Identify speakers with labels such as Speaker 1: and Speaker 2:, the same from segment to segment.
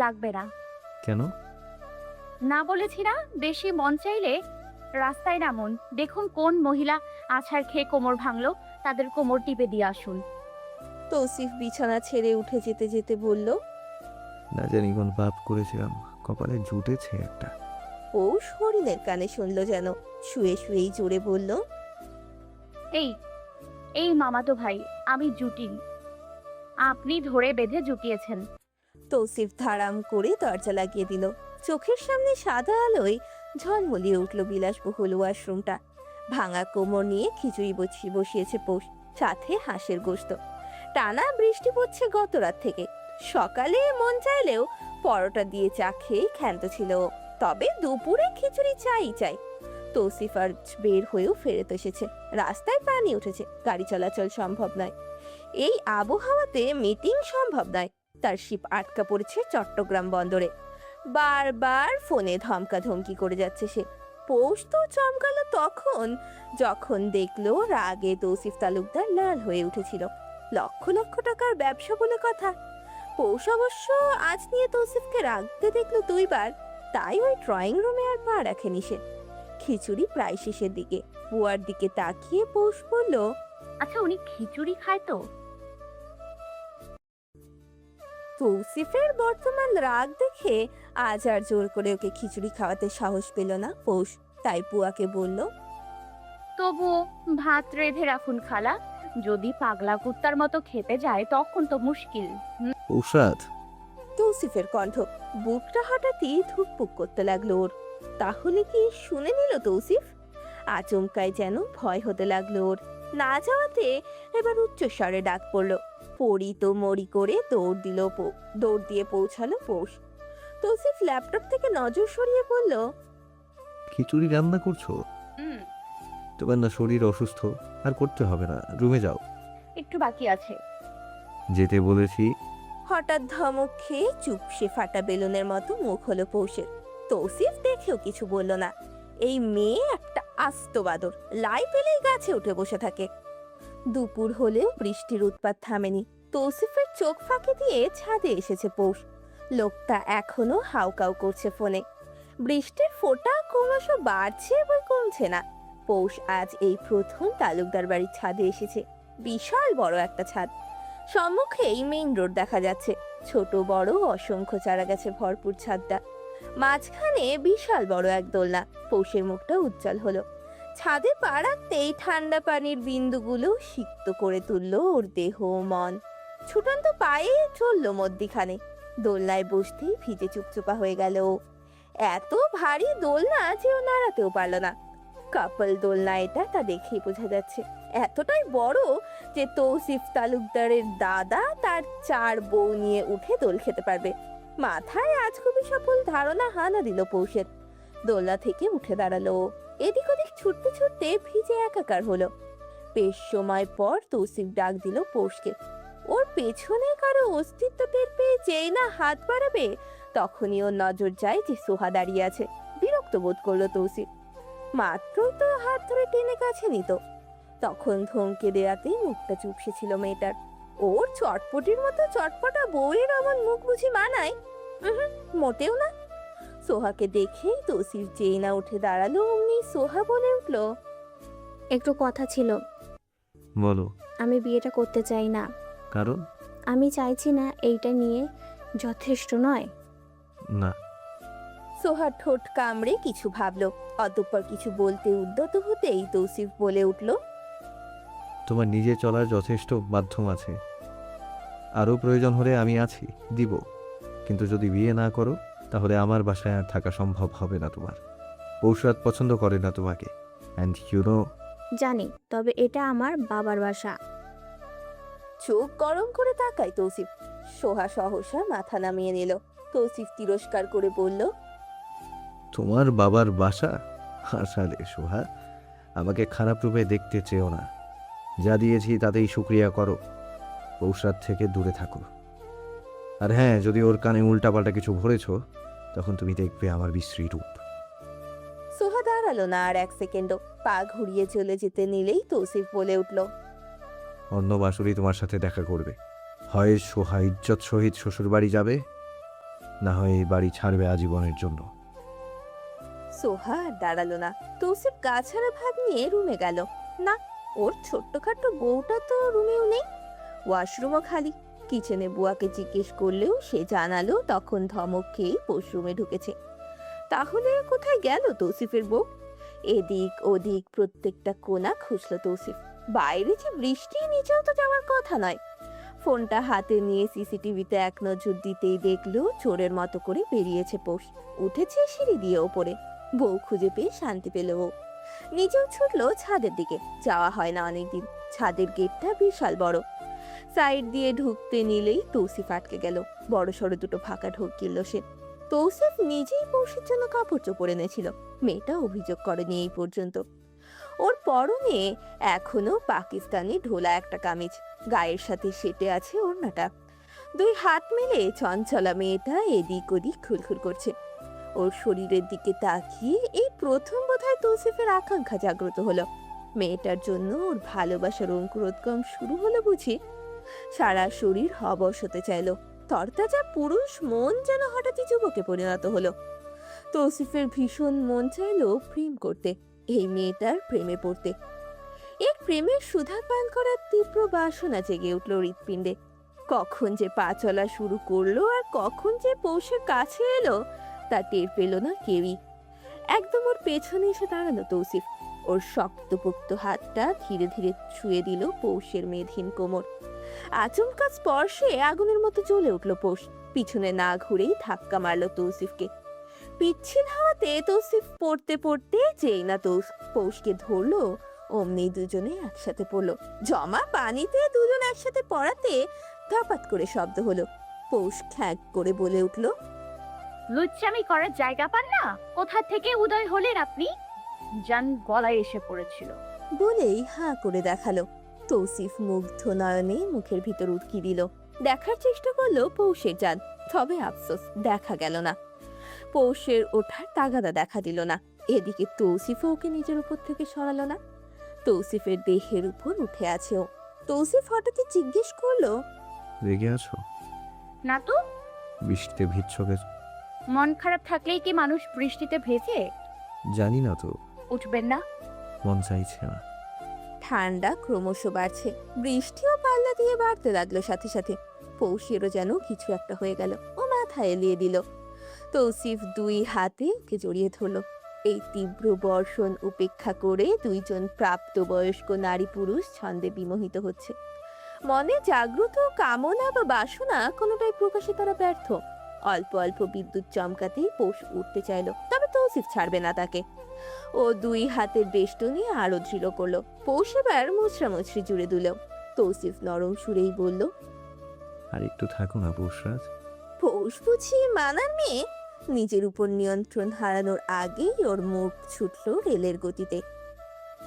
Speaker 1: লাগবে না।
Speaker 2: কেন?
Speaker 1: না বলেছি না? বেশি মন চাইলে রাস্তায় নামুন, দেখুন কোন মহিলা আছাড় খেয়ে কোমর ভাঙলো, তাদের কোমর টিপে দিয়ে আসুন।
Speaker 3: তৌসিফ বিছানা ছেড়ে উঠে যেতে যেতে বলল।
Speaker 2: না জানি কোন পাপ করেছিলাম, কপালে জুটেছে একটা।
Speaker 3: পৌষ হরিণের কানে শুনল যেন, শুয়ে শুয়েই জোরে বলল।
Speaker 1: এই এই মামাতো ভাই, আমি জুটিনি, আপনি ধরে বেঁধে জুটিয়েছেন।
Speaker 3: তৌসিফ ধারাম করে দরজা লাগিয়ে দিল। চোখের সামনে সাদা আলোয় ঝলমলিয়ে উঠল বিলাসবহুল ওয়াশরুমটা। ভাঙা কোমর নিয়ে খিচুড়ি বসিয়েছে পৌষ, সাথে হাঁসের গোশত। টানা বৃষ্টি পড়ছে গত রাত থেকে। সকালে মন চাইলেও পরোটা দিয়ে চা খেয়ে ক্ষান্ত ছিল ও। তবে দুপুরে খিচুড়ি চাই। তৌসিফ আর বের হয়েও ফেরত এসেছে। রাস্তায় পানি উঠেছে, গাড়ি চলাচল সম্ভব নয়। এই আবহাওয়াতে মিটিং সম্ভব নয়। তার শিপ আটকা পড়েছে চট্টগ্রাম বন্দরে। বারবার ফোনে ধমকাধমকি করে যাচ্ছে সে। পৌষ তো চমকালো তখন যখন দেখলো রাগে তৌসিফ তালুকদার লাল হয়ে উঠেছিল। লক্ষ লক্ষ টাকার ব্যবসা বলে কথা। পৌষ অবশ্য আজ নিয়ে তৌসিফকে রাগতে দেখলো দুইবার, তাই ওই ড্রয়িং রুমে আর পা রাখেনি সে। খিচুড়ি প্রায় শেষের দিকে। বুয়ার দিকে তাকিয়ে পৌষ বলল।
Speaker 1: আচ্ছা, উনি খিচুড়ি খায় তো?
Speaker 3: তৌসিফের বর্তমান রাগ দেখে আজ আর জোর করে ওকে খিচুড়ি খাওয়াতে সাহস পেল না পৌষ। তাই পুয়াকে বলল।
Speaker 1: তবুও ভাত রেঁধে রাখুন খালা, যদি পাগলা কুত্তার মতো খেতে যায় তখন তো মুশকিল।
Speaker 2: ঔষধ।
Speaker 3: তৌসিফের কণ্ঠ, বুকটা হঠাৎই ধুকপুক করতে লাগলো ওর। তাহলে কি শুনে নিল তৌসিফ? আচমকায় যেন ভয় হতে লাগলো ওর। না যাওয়াতে এবার উচ্চস্বরে ডাক পড়লো। পড়ি তো মরি করে দৌড় দিয়ে পৌঁছালো পৌষ। তৌসিফ ল্যাপটপ থেকে নজর সরিয়ে বলল।
Speaker 2: খিচুড়ি রান্না করছো? তোমার না শরীর অসুস্থ, আর করতে হবে না, রুমে যাও।
Speaker 1: একটু বাকি আছে।
Speaker 2: যেতে বলেছি।
Speaker 3: হঠাৎ ধমক খেয়ে চুপসে ফাটা বেলুনের মতো মুখ হলো পৌষের। তৌসিফ দেখেও কিছু বলল না। এই মেয়ে একটা আস্ত বাদর, লাই পেলেই গাছে উঠে বসে থাকে। দুপুর হলেও বৃষ্টির উৎপাত থামেনি। তৌসিফের চোখ ফাঁকি দিয়ে ছাদে এসেছে পৌষ। লোকটা এখনো হাউকাউ করছে ফোনে। বৃষ্টির ফোঁটা ক্রমশ বাড়ছে এবং কমছে না। পৌষ আজ এই প্রথম তালুকদার বাড়ির ছাদে এসেছে। বিশাল বড় একটা ছাদ। সম্মুখেই মেইন রোড দেখা যাচ্ছে। ছোট বড় অসংখ্য চারা গাছে ভরপুর ছাদটা। মাঝখানে বিশাল বড় এক দোলনা। পৌষের মুখটা উজ্জ্বল হলো। ছাদে পা রাখতেই ঠান্ডা পানির বিন্দুগুলো সিক্ত করে তুললো ওর দেহ মন। ছুটন্ত পায়ে চললো মধ্যিখানে। দোলনায় বসতেই ভিজে চুপচুপা হয়ে গেল ও। এত ভারী দোলনা যে ও নাড়াতেও পারল না। কাপল দোলনা এটা, তা দেখেই বোঝা যাচ্ছে। এতটাই বড় যে তৌসিফ তালুকদারের দাদা তার 4 বউ নিয়ে উঠে দোল খেতে পারবে। মাথায় আজ খুবই সফল ধারণা হানা দিল পৌষের। দোলনা থেকে উঠে দাঁড়ালো। এদিক ওদিক ছুটতে ছুটতে ভিজে একাকার হলো। বেশ সময় পর তৌসিফ ডাক দিল পৌষকে। ওর পেছনে কারো অস্তিত্ব টের পেয়ে যেই না হাত বাড়াবে, তখনই ওর নজর যায় যে সোহা দাঁড়িয়ে আছে। বিরক্ত বোধ করলো তৌসিফ। মাত্রই তো হাত ধরে টেনে কাছে নিত, তখন ধমকে দেয়াতেই মুখটা চুপসে ছিল মেয়েটার। ওর চটপটির মতো চটপটা বউয়ের এমন মুখ বুঝি মানায়? মোটেও না। সোহাকে দেখেই তৌসিফ যেই না উঠে দাঁড়ালো, অমনি সোহা বলে উঠল।
Speaker 4: একটু কথা ছিল।
Speaker 2: বলো।
Speaker 4: আমি বিয়েটা করতে চাই না।
Speaker 2: কারণ?
Speaker 4: আমি চাইছি না, এইটা নিয়ে যথেষ্ট নয়।
Speaker 2: না।
Speaker 3: সোহার ঠোঁট কামড়ে কিছু ভাবলো। অতঃপর কিছু বলতে উদ্যত হতেই তৌসিফ বলে উঠল।
Speaker 2: তোমার নিজে চলার যথেষ্ট মাধ্যম আছে, আরও প্রয়োজন হলে আমি আছি, দিব। কিন্তু যদি বিয়ে না করো তাহলে আমার বাসায় আর থাকা সম্ভব হবে না তোমার। পৌষরাত পছন্দ করে না তোমাকে, অ্যান্ড ইউ নো।
Speaker 4: জানি, তবে এটা আমার বাবার বাসা।
Speaker 3: চোখ গরম করে তাকায় তৌসিফ। সোহা সহসা মাথা নামিয়ে নিল। তৌসিফ তিরস্কার করে বলল।
Speaker 2: তোমার বাবার বাসা? আসলে সোহা, আমাকে খারাপ রূপে দেখতে চেও না। যা দিয়েছি তাতেই শুক্রিয়া করো। পৌষরাত থেকে দূরে থাকো। আর হ্যাঁ, যদি ওর কানে উল্টাপাল্টা কিছু ভরেছ, তখন তুমি দেখবে আমার বিশ্রী রূপ।
Speaker 3: সোহা দাঁড়ালো না আর এক সেকেন্ডও। পা ঘুরিয়ে চলে যেতে নিলেই তৌসিফ বলে উঠল।
Speaker 2: অন্য বাসুরি তোমার সাথে দেখা করবে। হয় সোহা ইজ্জত সহিত শ্বশুর বাড়ি যাবে, না হয় এই বাড়ি ছাড়বে আজীবনের জন্য।
Speaker 3: সোহা আর দাঁড়ালো না। তৌসিফ গা ছাড়া ভাব নিয়ে রুমে গেল। না, ওর ছোট্টখাট্ট বউটা তো রুমেও নেই, ওয়াশরুমও খালি। কিচেনে বুয়াকে জিজ্ঞেস করলেও সে জানালো তখন ধমক খেয়ে ওয়াশরুমে ঢুকেছে। তাহলে কোথায় গেল তৌসিফের বউ? এদিক ওদিক প্রত্যেকটা কোণা খুঁজলো তৌসিফ। বাইরে যে বৃষ্টি, নিচেও তো যাওয়ার কথা নয়। ফোনটা হাতে নিয়ে সিসিটিভিতে এক নজর দিতেই দেখলো চোরের মতো করে বেরিয়েছে পোষ। উঠেছে সিঁড়ি দিয়ে ওপরে। বউ খুঁজে পেয়ে শান্তি পেল ও। নিজেও ছুটলো ছাদের দিকে। যাওয়া হয় না অনেকদিন। ছাদের গেটটা বিশাল বড়। সাইড দিয়ে ঢুকতে নিলেই তৌসিফ আটকে গেল। বড় সড়ো দুটো ফাঁকা ঢোক গিলল সে। তৌসিফ নিজেই পৌষের জন্য কাপড় চোপড় এনেছিল। মেয়েটা অভিযোগ করেনি এই পর্যন্ত। ওর পরনে এখনো পাকিস্তানি ঢোলা একটা কামিজ, গায়ের সাথে সেটে আছে ওড়নাটা। দুই হাত মেলে চঞ্চলা মেয়েটা এদিক ওদিক খুরখুর করছে। ওর শরীরের দিকে তাকিয়ে এই প্রথম বোধহয় তৌসিফের আকাঙ্ক্ষা জাগ্রত হলো। মেয়েটার জন্য ওর ভালোবাসার অঙ্কুরোদ্গম শুরু হলো বুঝি। সারা শরীর হবশ হতে চাইলো। তরতাজা পুরুষ মন যেন হঠাৎই যুবকে পরিণত হলো। তৌসিফের ভীষণ মন চাইলো প্রেম করতে, এই মেয়েটার প্রেমে পড়তে। এক প্রেমের সুধা পান করার তীব্র বাসনা জেগে উঠল হৃৎপিণ্ডে। কখন যে পা চলা শুরু করলো আর কখন যে পৌষের কাছে এলো তা টের পেল না কেউই। একদম ওর পেছনে এসে দাঁড়ালো তৌসিফ। ওর শক্তপোক্ত হাতটা ধীরে ধীরে ছুঁয়ে দিল পৌষের মেদহীন কোমর। আচমকা স্পর্শে আগুনের মতো জ্বলে উঠল পৌষ। পিছনে না ঘুরেই ধাক্কা মারলো তৌসিফকে। পিচ্ছিল হাওয়াতে তৌসিফ পড়তে পড়তে যেই না পৌষকে ধরলো, অমনি দুজনে একসাথে পড়লো। জমা পানিতে দুজন একসাথে পড়াতে ধপাত করে শব্দ হলো। পৌষ খ্যাঁক করে বলে উঠল,
Speaker 1: লুচ্চামি করার জায়গা পান না? কোথা থেকে উদয় হলেন আপনি? জান গলায় এসে পড়েছিল।
Speaker 3: বলেই হাঁ করে দেখালো। তৌসিফ মুগ্ধ নয়নে মুখের ভিতর উটকি দিল। দেখার চেষ্টা করলো পৌষের জান, তবে আফসোস দেখা গেল না। পৌষের ওঠার তাগাদা দেখা দিল না। এদিকে তৌসিফও ওকে নিজের উপর থেকে সরালো না। তৌসিফের দেহের উপর উঠে আছে ও। তৌসিফ হঠাৎই জিজ্ঞেস করলো,
Speaker 2: রেগে আছো?
Speaker 1: না তো।
Speaker 2: বৃষ্টিতে ভিজছো?
Speaker 1: মন খারাপ থাকলেই কি মানুষ বৃষ্টিতে ভেজে?
Speaker 2: জানি না তো,
Speaker 1: উঠবেন না?
Speaker 2: মন চাইছে না।
Speaker 3: ঠান্ডা ক্রমশ বাড়ছে। বৃষ্টিও পাল্লা দিয়ে বাড়তে লাগলো সাথে সাথে। পৌষেরও যেন কিছু একটা হয়ে গেল। ও মাথা এলিয়ে দিল। তৌসিফ দুই হাতে ওকে জড়িয়ে ধরল। এই তীব্র বর্ষণ উপেক্ষা করে দুইজন প্রাপ্তবয়স্ক নারী পুরুষ ছন্দে বিমোহিত হচ্ছে। মনে জাগ্রত কামনা বা বাসনা কোনোটাই প্রকাশে তারা ব্যর্থ। অল্প অল্প বিদ্যুৎ চমকাতেই পৌষ উঠতে চাইল, তবে তৌসিফ ছাড়বে না তাকে। ও দুই হাতের বেষ্টনী আরো দৃঢ় করলো। পৌষ এবার মুচড়ামুচড়ি জুড়ে দিল। তৌসিফ নরম সুরেই বলল,
Speaker 2: আর একটু থাকো না পৌষরাজ।
Speaker 3: পৌষ বুঝি মানার মেয়ে? নিজের উপর নিয়ন্ত্রণ হারানোর আগেই ওর মুখ ছুটল রেলের গতিতে।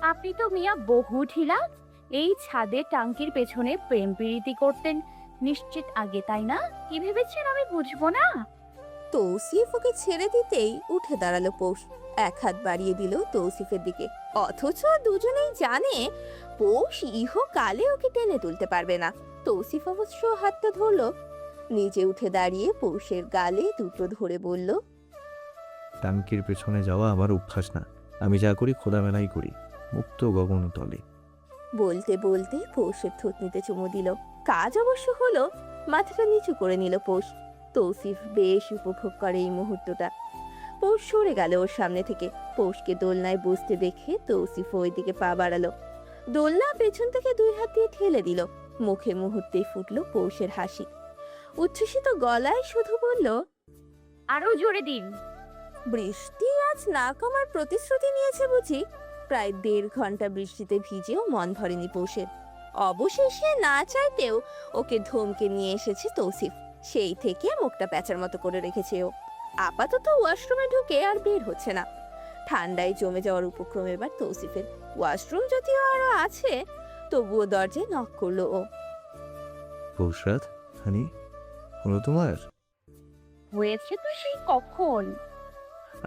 Speaker 1: আপনি তো মিয়া বহু ঢিলা। এই ছাদে টাঙ্কির পেছনে প্রেম প্রীতি করতেন নিশ্চিত আগে, তাই না? কি ভেবেছেন আমি বুঝবো না?
Speaker 3: তৌসিফ ওকে ছেড়ে দিতেই উঠে দাঁড়ালো পৌষ। এক হাত বাড়িয়ে দিল তৌসিফের দিকে। অথচ দুজনেই জানে পৌষ ইহকালে ওকে টেনে তুলতে পারবে না। তৌসিফ অবশ্য হাতটা ধরলো। নিজে উঠে দাঁড়িয়ে পৌষের গালে দুটো ধরে বলল,
Speaker 2: টাঙ্কির পেছনে যাওয়া আমার অভ্যাস না। আমি যা করি খোলামেলাই করি, মুক্ত গগন তলে।
Speaker 3: বলতে বলতে পৌষের থুতনিতে চুমু দিল। কাজ অবশ্য হলো। মাথাটা নিচু করে নিল পৌষ। তৌসিফ বেশ উপভোগ করে এই মুহূর্তটা। পৌষ সরে গেল ওর সামনে থেকে। পৌষকে দোলনায় বসতে দেখে তৌসিফ ওইদিকে পা বাড়ালো। দোলনা পেছন থেকে দুই হাত দিয়ে ঠেলে দিল। মুখে মুহূর্তেই ফুটলো পৌষের হাসি। উচ্ছ্বসিত গলায় শুধু বলল,
Speaker 1: আরো জোরে দিন।
Speaker 3: বৃষ্টি আজ না কমার প্রতিশ্রুতি নিয়েছে বুঝি। প্রায় 1.5 ঘন্টা বৃষ্টিতে ভিজেও মন ভরেনি পৌষের। অবশেষে না চাইতেও ওকে ধমকে নিয়ে এসেছে তৌসিফ। সেই থেকে মুখটা প্যাঁচার মতো করে রেখেছে ও। আপাতত ওয়াশরুমে ঢুকে আর বের হচ্ছে না। ঠান্ডায় জমে যাওয়ার উপক্রম এবার তৌসিফের। ওয়াশরুম যদিও আরো আছে, তবুও দরজায় নক করলো ও।
Speaker 2: পৌষরাজ, হানি, হলো তোমার?
Speaker 1: হয়েছে তো সেই কখন।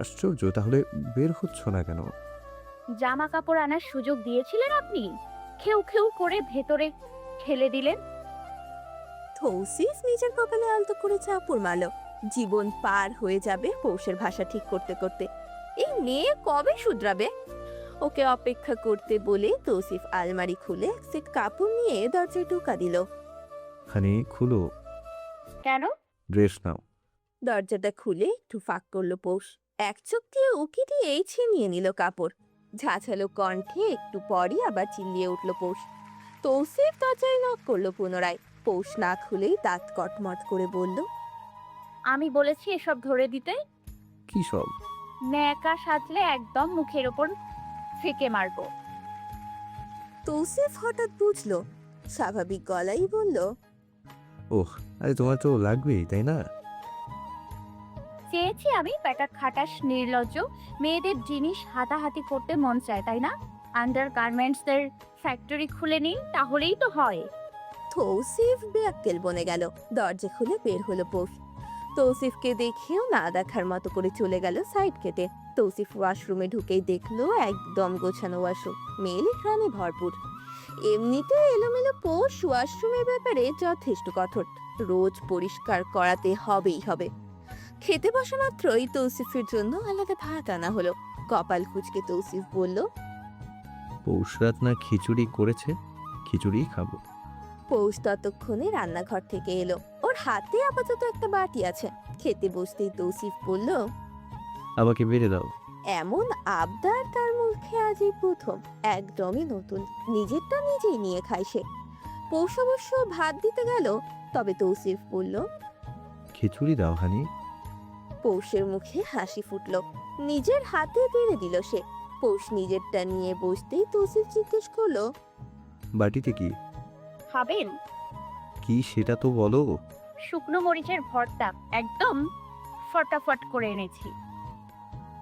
Speaker 2: আশ্চর্য, তাহলে বের হচ্ছ না কেন?
Speaker 1: জামা কাপড় আনার সুযোগ দিয়েছিলেন আপনি, খেউ খেউ করে ভেতরে ঠেলে দিলেন।
Speaker 3: তৌসিফ নিজের কপালে আলতো করে চাপড় মারলো। জীবন পার হয়ে যাবে পৌষের ভাষা ঠিক করতে করতে। এই মেয়ে কবে শুধরাবে? ওকে অপেক্ষা করতে বলে তৌসিফ আলমারি খুলে এক সেট কাপড় নিয়ে দরজায় টোকা দিল।
Speaker 2: হানি খুলো,
Speaker 1: কেন?
Speaker 2: ড্রেস নাও।
Speaker 3: দরজাটা খুলে একটু ফাঁক করলো পৌষ। এক চোখ দিয়ে উকি দিয়েই ছিনিয়ে নিল কাপড়। ঝাঁঝালো কণ্ঠে একটু পরই আবার চিল্লিয়ে উঠল পৌষ। তৌসিফ দরজায় নক করলো পুনরায়। পৌষ না খুলেই দাঁত কটমট করে বলল,
Speaker 1: আমি বলেছি এসব ধরে দিতে।
Speaker 2: কি সব?
Speaker 1: ন্যাকা সাজলে একদম মুখের ওপর ফেকে মারবো।
Speaker 3: তৌসিফ হঠাৎ বুঝলো, স্বাভাবিক গলাই বলল,
Speaker 2: ওহ, আরে তোমার তো লাগবেই তাই না?
Speaker 1: চেয়েছি আমি বেটা খাটাস নির্লজ্জ। মেয়েদের জিনিস হাতাহাতি করতে মন চায় তাই না? আন্ডার গার্মেন্টসের ফ্যাক্টরি খুলে নিন, তাহলেই তো হয়।
Speaker 3: তৌসিফ বেয়াক্কেল বনে গেল। দরজা খুলে বের হলো পৌষ। তৌসিফকে দেখেও না দেখার মতো করে চলে গেল সাইড কেটে। তৌসিফ ওয়াশরুমে ঢুকেই দেখলো একদম গোছানো ওয়াশরুম, মেল প্রাণে ভরপুর। এমনিতে এলোমেলো পৌষ ওয়াশরুমের ব্যাপারে যথেষ্ট কঠোর, রোজ পরিষ্কার করাতে হবেই হবে। খেতে বসা মাত্রই তৌসিফের জন্য আলাদা ভাত আনা হলো। কপাল কুঁচকে তৌসিফ বলল,
Speaker 2: পৌষরাত না খিচুড়ি করেছে, খিচুড়ি খাবো।
Speaker 3: পৌষ ততক্ষণে রান্নাঘর থেকে এলো। ওর হাতে আপাতত একটা বাটি আছে। খেতে বসতেই তৌসিফ বলল,
Speaker 2: আমাকে বেড়ে দাও।
Speaker 3: এমন আবদার তার মুখে আজই প্রথম, একদমই নতুন। নিজেরটা নিজেই নিয়ে খায় সে। পৌষ অবশ্য ভাত দিতে গেল, তবে তৌসিফ বলল।
Speaker 2: খিচুড়ি দাও হানি।
Speaker 3: পৌষের মুখে হাসি ফুটলো। নিজের হাতে বেড়ে দিল সে। পৌষ নিজেরটা নিয়ে বসতেই তৌসিফ জিজ্ঞেস করলো,
Speaker 2: বাটিতে কি?
Speaker 1: খাবেন?
Speaker 2: কি সেটা তো বলো।
Speaker 1: শুকনো মরিচের ভর্তা, একদম ফটাফট করে এনেছি।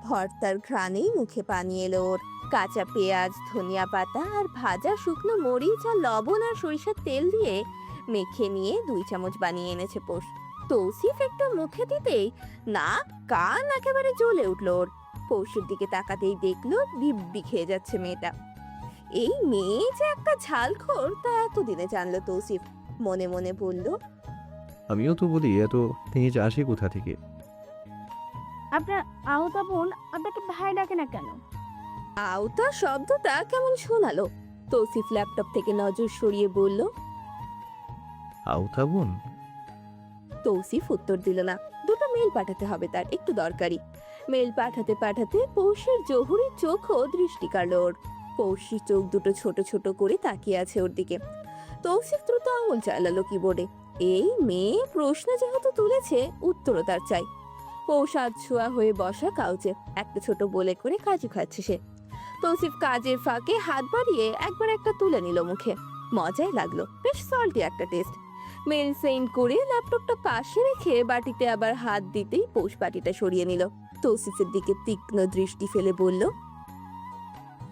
Speaker 3: ভর্তার ঘ্রাণেই মুখে পানি এলো ওর। কাঁচা পেঁয়াজ, ধনিয়া পাতা আর ভাজা শুকনো মরিচ আর লবণ আর সরিষার তেল দিয়ে মেখে নিয়ে 2 চামচ বানিয়ে এনেছে পৌষ। তৌসিফ একটু মুখে দিতেই নাক কান একেবারে জ্বলে উঠল ওর। পৌষের দিকে তাকাতেই দেখলো দিব্যি খেয়ে যাচ্ছে মেয়েটা। এই মেয়ে যে একটা ঝালখোর তা এতদিনে জানলো তৌসিফ। মনে মনে বলল,
Speaker 2: আমিও তো বলি এত তেজ আসে কোথা থেকে?
Speaker 1: আপনার আহতা বোন আপনাকে ভাই ডাকে না কেন?
Speaker 3: আওতা শব্দটা কেমন শোনালো। তৌসিফ ল্যাপটপ থেকে নজর সরিয়ে বলল।
Speaker 2: আউথা বোন?
Speaker 3: তৌসিফ উত্তর দিল না। 2টা মেল পাঠাতে হবে তার, একটু দরকারি। মেল পাঠাতে পাঠাতে পৌষের জহুরি চোখও দৃষ্টি কাড়ল ওর। পৌষি চোখ দুটো ছোট ছোট করে তাকিয়ে আছে ওর দিকে। তৌসিফ দ্রুত আঙুল চালালো কিবোর্ডে। এই মেয়ে প্রশ্ন যেহেতু তুলেছে, উত্তরও তার চাই। পৌষ আধশোয়া হয়ে বসা কাউচে একটা ছোট বলে করে কাজু খাচ্ছে সে। তৌসিফ কাজের ফাঁকে হাত বাড়িয়ে একবার একটা তুলে নিল মুখে। মজাই লাগলো, বেশ সল্টি একটা টেস্ট। মেল সেন্ড করে ল্যাপটপটা পাশে রেখে বাটিতে আবার হাত দিতেই পৌষ বাটিটা সরিয়ে নিল। তৌসিফের দিকে তীক্ষ্ণ দৃষ্টি ফেলে বলল,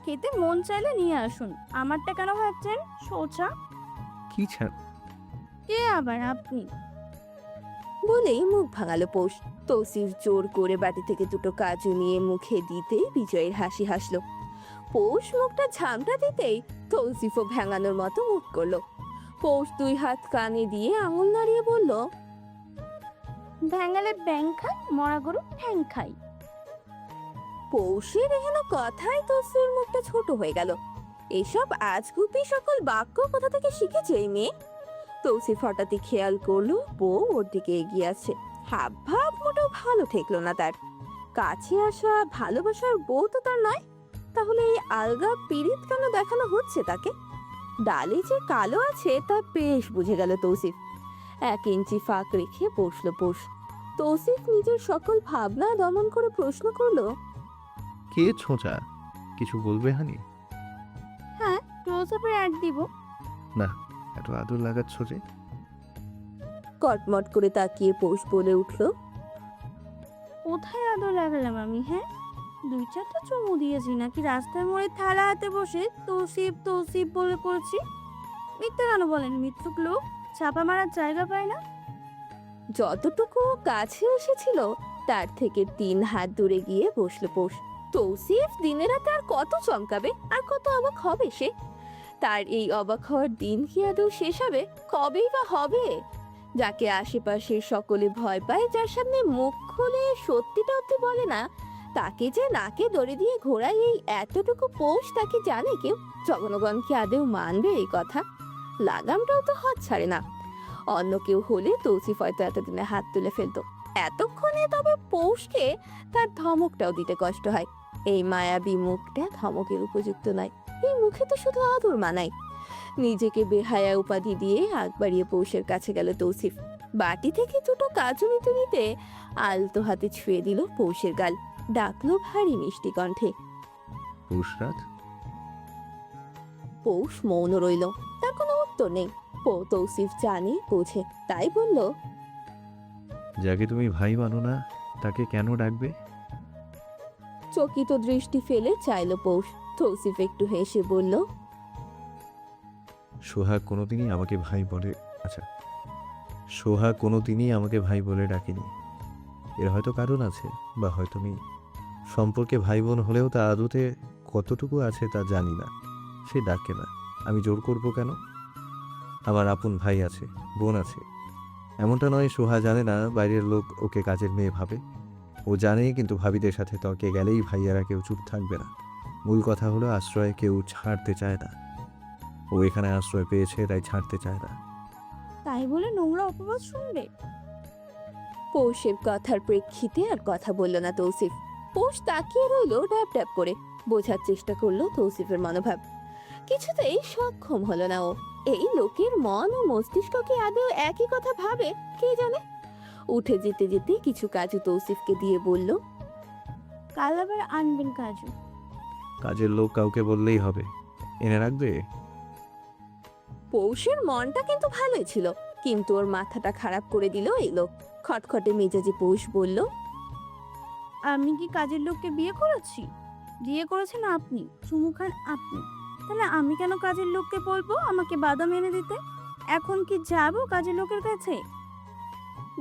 Speaker 1: খেতে মন চাইলে নিয়ে আসুন, আমারটা কেন ভাবছেন সোচা?
Speaker 2: কি ছাড়?
Speaker 1: কে আবার আপনি?
Speaker 3: বলেই মুখ ভাঙালো পৌষ। তৌসিফ জোর করে বাটি থেকে 2টো কাজু নিয়ে মুখে দিতেই বিজয়ের হাসি হাসলো। পৌষ মুখটা ঝামটা দিতেই তৌসিফও ভেঙানোর মতো মুখ করলো। পৌষ 2 হাত কানে দিয়ে আঙুল নাড়িয়ে বলল,
Speaker 1: ভ্যাঙ্গালে ব্যাং খাই, মরা গরু ঠ্যাং খাই।
Speaker 3: পৌষের এহেন কথায় তৌসিফের মুখটা ছোট হয়ে গেল। এসব আজগুবি সকল বাক্য কোথা থেকে শিখেছে এই মেয়ে? তৌসিফ হঠাৎই খেয়াল করলো বউ ওর দিকে এগিয়ে আসছে। হাব ভাব মোটেও ভালো ঠেকলো না তার। কাছে আসা ভালোবাসার বউ তো তার নয়, তাহলে এই আলগা পীড়িত কেন দেখানো হচ্ছে তাকে? ডালে যে কালো আছে তা বেশ বুঝে গেল তৌসিফ। 1 ইঞ্চি ফাঁক রেখে বসলো পৌষ। তৌসিফ নিজের সকল ভাবনা দমন করে প্রশ্ন করলো,
Speaker 2: কে ছোঁচা? কিছু বলবে হানি?
Speaker 1: হ্যাঁ, ক্লোজ আপের অ্যাড দিব।
Speaker 2: না, এত আদর লাগাচ্ছ যে।
Speaker 3: কটমট করে তাকিয়ে পৌষ বলে উঠলো,
Speaker 1: কোথায় আদর লাগালাম আমি? হ্যাঁ, 2-4টা চুমু দিয়েছি নাকি রাস্তার মোড়ে থালা হাতে বসে তৌসিফ তৌসিফ বলে করেছি? মিথ্যে কেন বলেন? মিথ্যুক লোক চাপা মারার জায়গা পায় না।
Speaker 3: যতটুকু কাছে এসেছিল তার থেকে 3 হাত দূরে গিয়ে বসলো পৌষ। তৌসিফ দিনে রাতে আর কত চমকাবে, আর কত অবাক হবে সে? তার এই অবাক হওয়ার দিন কি আদৌ শেষ হবে? কবেই বা হবে? যাকে আশেপাশের সকলে ভয় পায়, যার সামনে মুখ খুলে সত্যিটা অব্দি বলে না, তাকে যে নাকে দড়ি দিয়ে ঘোরায় এই এতটুকু পৌষ, তাকে জানে কেউ? জগনগণ কি আদেও মানবে এই কথা? লাগামটাও তো হাত ছাড়ে না। অন্য কেউ হলে তৌসিফ হয়তো এতদিনে হাত তুলে ফেলতো। এতক্ষণে তবে পৌষকে তার ধমকটাও দিতে কষ্ট হয়। এই মায়াবী মুখটা ধমকের উপযুক্ত নয়। এই মুখে তো শুধু আদর মানায়। নিজেকে বেহায়া উপাধি দিয়ে আগ বাড়িয়ে পৌষের কাছে গেল তৌসিফ। বাটি থেকে দুটো কাজু নিতে নিতে আলতো হাতে ছুঁয়ে দিল পৌষের গাল। ডাকলো ভারী মিষ্টি কণ্ঠে।
Speaker 2: পুষরাত,
Speaker 3: পৌষ মৌন রইল, তার কোনো উত্তর নেই। তৌসিফ জানে বোঝে, তাই বলল,
Speaker 2: যাকে তুমি ভাই মানো না তাকে কেন ডাকবে?
Speaker 3: চকিত দৃষ্টি ফেলে চাইল পৌষ। তৌসিফ একটু হেসে বলল,
Speaker 2: সোহাগ কোনোদিনই আমাকে ভাই বলে, আচ্ছা, সোহাগ কোনোদিনই আমাকে ভাই বলে ডাকেনি। এর হয়তো কারণ আছে, বা হয়তো আমি সম্পর্কে ভাই বোন হলেও তা আদতে কতটুকু আছে তা জানি না। সে ডাকে না, আমি জোর করব কেন? আমার আপন ভাই আছে, বোন আছে। এমনটা নয় সোহা জানে না বাইরের লোক ওকে কাজের মেয়ে ভাবে। ও জানে, কিন্তু ভাবিদের সাথে তর্কে গেলেই ভাইয়ারা কেউ চুপ থাকবে না। মূল কথা হলো আশ্রয় কেউ ছাড়তে চায় না। ও এখানে আশ্রয় পেয়েছে তাই ছাড়তে চায় না।
Speaker 1: তাই বলে নোংরা অপবাদ শুনবে?
Speaker 3: পৌষের কথার প্রেক্ষিতে আর কথা বলল না তৌসিফ। পৌষ তাকিয়ে রইল ড্যাব ড্যাব করে। বোঝার চেষ্টা করলো তৌসিফের মনোভাব। কিছুতেই সক্ষম হলো না ও। এই লোকের মন ও মস্তিষ্ক কি আদৌ একই কথা ভাবে কে জানে। উঠে যেতে যেতে কিছু কাজু তৌসিফকে দিয়ে বলল,
Speaker 1: কাল আবার আনবেন কাজু।
Speaker 2: কাজের লোক কাউকে বললেই হবে, এনে রাখবে।
Speaker 3: পৌষের মনটা কিন্তু ভালোই ছিল, কিন্তু ওর মাথাটা খারাপ করে দিল এই লোক। খটখটে মেজাজে পৌষ বলল,
Speaker 1: আমি কি কাজের লোককে বিয়ে করেছি? বিয়ে করেছেন আপনি, চুমু খান আপনি। তাহলে আমি কেন কাজের লোককে বলবো আমাকে বাদাম এনে দিতে? এখন কি যাবো কাজের লোকের কাছে?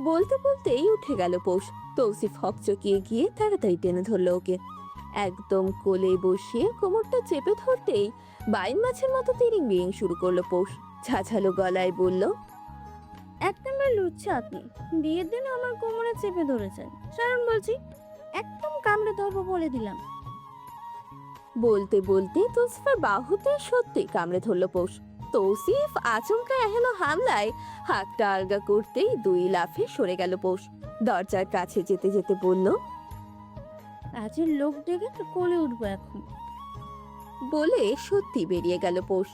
Speaker 3: বলতে বলতেই উঠে গেল পৌষ। তৌসিফ হকচকিয়ে গিয়ে তাড়াতাড়ি টেনে ধরল ওকে। একদম কোলে বসিয়ে কোমরটা চেপে ধরতেই বাইন মাছের মতো তিরিং বিরিং শুরু করলো পৌষ। ঝাঝালো গলায় বলল,
Speaker 1: এক নম্বর লুচ্ছা আপনি। বিয়ের দিন আমার কোমরে চেপে ধরেছেন, সারণ বলছি, একদম কামড়ে ধরবো বলে দিলাম।
Speaker 3: বলতে বলতে তৌসিফের বাহুতে সত্যি কামড়ে ধরল পৌষ। তৌসিফ আচমকা এহেন হামলায় হাতটা আলগা করতেই দুই লাফে সরে গেল পৌষ। দরজার কাছে যেতে যেতে বলল,
Speaker 1: কাজের লোক ডেকে তো কোলে উঠবো এখন।
Speaker 3: বলে সত্যি বেরিয়ে গেল পৌষ।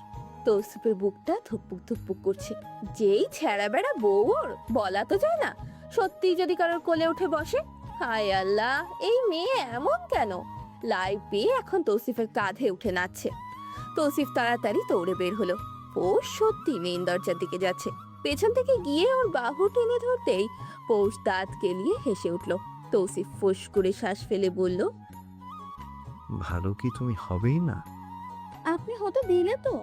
Speaker 3: তৌসিফের বুকটা ধুকপুক ধুকপুক করছে। যেই ছেঁড়া বেড়া বউ ওর, বলা তো যায় না। সত্যি যদি কারোর কোলে উঠে বসে, হায় আল্লাহ, এই মেয়ে এমন কেন? লাইভ পেয়ে এখন তৌসিফের কাঁধে উঠে নাচছে। তৌসিফ তাড়াতাড়ি দৌড়ে বের হলো। পৌষ সত্যি মেইন দরজার দিকে যাচ্ছে। পেছন থেকে গিয়ে ওর বাহু টেনে ধরতেই পৌষ দাঁত কেলিয়ে হেসে উঠল। তৌসিফ ফোঁস করে শ্বাস ফেলে বলল,
Speaker 2: ভালো কি তুমি হবেই না?
Speaker 1: আপনি হতে দিলে তো?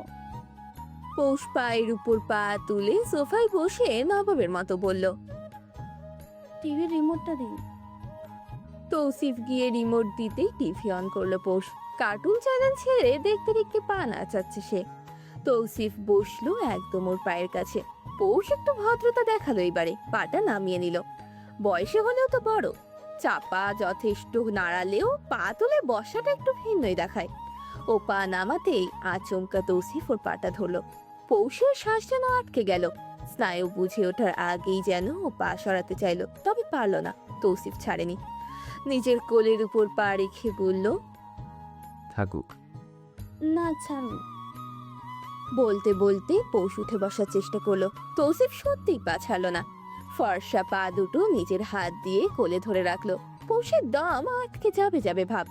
Speaker 3: পৌষ পায়ের উপর পা তুলে সোফায় বসে নবাবের মতো বলল।
Speaker 1: টিভির রিমোটটা দিন।
Speaker 3: তৌসিফ গিয়ে রিমোট দিতেই টিভি অন করলো পৌষ। কার্টুন চ্যানেল ছেড়ে দেখতে দেখতে পা নাচাচ্ছে সে। তৌসিফ বসলো একদম ওর পায়ের কাছে। পৌষ একটু ভদ্রতা দেখালো, এবারে পাটা নামিয়ে নিল। বয়সে হলেও তো বড়। চাপা যথেষ্ট নাড়ালেও পা তুলে বসাটা একটু ভিন্নই দেখায়। ও পা নামাতেই আচমকা তৌসিফ ওর পাটা ধরলো। পৌষের শ্বাস যেন আটকে গেল। স্নায়ু বুঝে ওঠার আগেই যেন ও পা সরাতে চাইলো, তবে পারলো না। তৌসিফ ছাড়েনি, নিজের কোলের উপর পা রেখে বলল,
Speaker 2: থাকুক।
Speaker 1: না ছাড়ুন।
Speaker 3: বলতে বলতে পৌষ উঠে বসার চেষ্টা করলো। তৌসিফ সত্যিই পা ছাড়লো না। ফর্সা পা দুটো নিজের হাত দিয়ে কোলে ধরে রাখলো। পৌষের দম আটকে যাবে যাবে ভাব।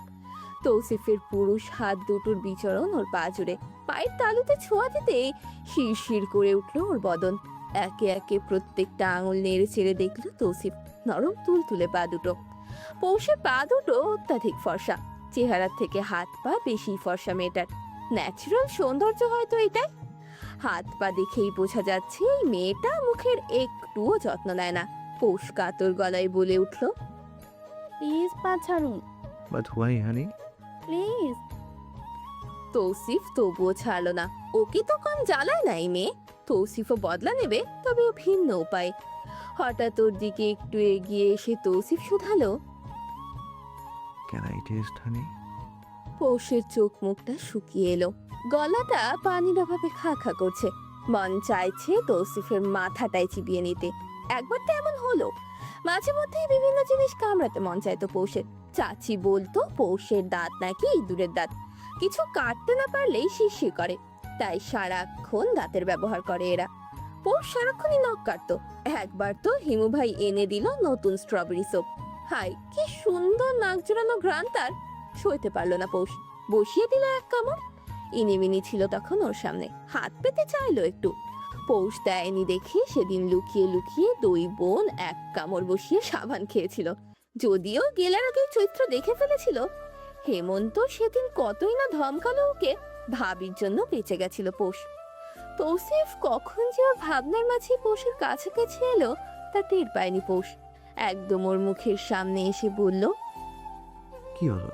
Speaker 3: তৌসিফের পুরুষ হাত দুটোর বিচরণ ওর পা জুড়ে। পায়ের তালুতে ছোঁয়া দিতেই শিরশির করে উঠলো ওর বদন। একে একে প্রত্যেকটা আঙুল নেড়ে চেড়ে দেখলো তৌসিফ। নরম তুল তুলে পা দুটো। পৌষের পা দুটো অত্যাধিক ফর্সা। চেহারার থেকে হাত পা বেশি ফর্সা মেয়েটার। ন্যাচারাল সৌন্দর্য হয়তো এটাই। হাত পা দেখেই বোঝা যাচ্ছে এই মেয়েটা মুখের একটুও যত্ন নেয় না। পৌষ কাতর গলায় বলে উঠল,
Speaker 1: প্লিজ পা ছাড়ুন,
Speaker 2: but why honey?
Speaker 1: Please.
Speaker 3: Tausif তবুও ছাড়লো না। ওকে তো কম জ্বালায় না এই মেয়ে। তৌসিফও বদলা নেবে, তবে ও ভিন্ন উপায়। হঠাৎ ওর দিকে একটু এগিয়ে এসে তৌসিফ শুধালো,
Speaker 2: ক্যান আই টেস্ট হানি?
Speaker 3: পৌষের চোখ মুখটা শুকিয়ে এলো, গলাটা পানির অভাবে খা খা করছে। মন চাইছে তৌসিফের মাথাটাই চিবিয়ে নিতে। একবার তো এমন হলো, মাঝে মধ্যেই বিভিন্ন জিনিস কামড়াতে মন চাইতো পৌষের। চাচি বলতো পৌষের দাঁত নাকি ইঁদুরের দাঁত, কিছু কাটতে না পারলেই শিরশির করে, তাই সারাক্ষণ দাঁতের ব্যবহার করে এরা। পৌষ সারাক্ষণই নখ কাটতো। একবার তো হিমু ভাই এনে দিল নতুন স্ট্রবেরি সোপ। হাই, কি সুন্দর নাক জোড়ানো ঘ্রাণ তার! সইতে পারলো না পৌষ, বসিয়ে দিল এক কামড়। ইনিমিনি ছিল তখন ওর সামনে, হাত পেতে চাইলো একটু, পৌষ দেয়নি দেখে সেদিন লুকিয়ে লুকিয়ে দুই বোন এক কামড় বসিয়ে সাবান খেয়েছিল। যদিও গেলার আগে চৈত্র দেখে ফেলেছিল। হেমন্ত সেদিন কতই না ধমকালো ওকে, ভাবির জন্য বেঁচে গেছিল পৌষ। তৌসিফ কখন যে ওর ভাবনার মাঝে পৌষের কাছাকাছি এলো তা টের পায়নি পৌষ। একদম ওর মুখের সামনে এসে বলল,
Speaker 2: কি হলো?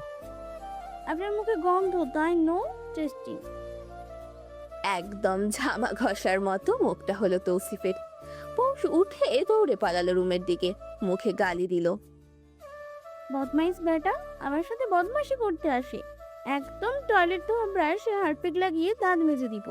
Speaker 1: আপনার মুখে গন্ধ, তাই নো টেস্টিং।
Speaker 3: একদম ঝামা ঘষার মতো মুখটা হলো তৌসিফের। পৌষ উঠে দৌড়ে পালালো রুমের দিকে, মুখে গালি দিল,
Speaker 1: বদমাইশ বেটা, আমার সাথে বদমাইশি করতে আসে। একদম টয়লেট ধোয়া ব্রাশে হারপিক লাগিয়ে দাঁত মেজে দিব।